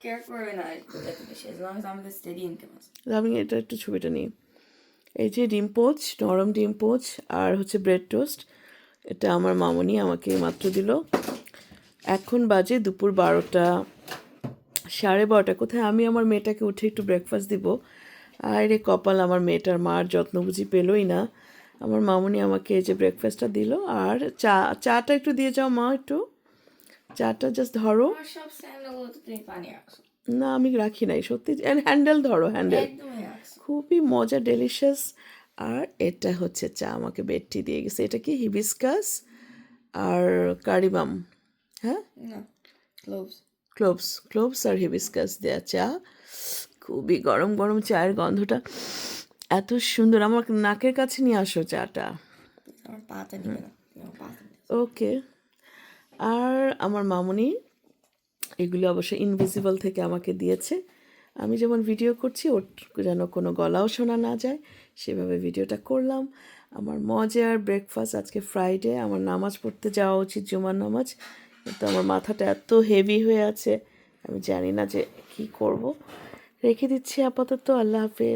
Care করবে না এত বেশি as long as আমাদের স্টেডি ইনকাম আছে। আমি এটা একটু ছবিটা নিই। এই যে ডিম পোচ, নরম ডিম পোচ আর হচ্ছে ব্রেড টোস্ট, এটা আমার মামনি আমাকে মাত্র দিল। এখন বাজে দুপুর 12টা, 12:30। কোথায় আমি আমার মেয়েটাকে উঠে একটু ব্রেকফাস্ট দিব, আর রে কপাল, আমার মেয়েটার মার যত্ন বুঝি পেলই না। আমার মামনি আমাকে এই যে ব্রেকফাস্টটা দিল, আর চাটা একটু দিয়ে যাও মা, একটু চাটা জাস্ট ধরো। আমার সব স্যান্ডেলগুলো তো তুমি পানি রাখছো। না আমি রাখি নাই সত্যি, হ্যান্ডেল ধরো, হ্যান্ডেল। একদমই রাখছো। খুবই মজা, ডেলিশিয়াস। আর এটা হচ্ছে চা আমাকে বেডটি দিয়ে গেছে। এটা কি হিবিস্কাস আর কারিবাম, হ্যাঁ, না, ক্লোভস। ক্লোভস আর হিবিস্কাস দেয়া চা। খুবই গরম গরম চায়ের গন্ধটা এত সুন্দর, আমার নাকের কাছে নিয়ে আসো চাটা। আমার পাতা নিবে না, আমার পাতা নিবে। ওকে। আর আমার মামুনি এগুলো অবশ্য ইনভিজিবল থেকে আমাকে দিয়েছে। আমি যেমন ভিডিও করছি, ওর যেন কোনো গলাও শোনা না যায়, সেভাবে ভিডিওটা করলাম। আমার মজার ব্রেকফাস্ট। আজকে ফ্রাইডে, আমার নামাজ পড়তে যাওয়া উচিত, জুমার নামাজ, কিন্তু আমার মাথাটা এত হেভি হয়ে আছে, আমি জানি না যে কি করব। রেখে দিচ্ছি আপাতত। আল্লাহ হাফেজ।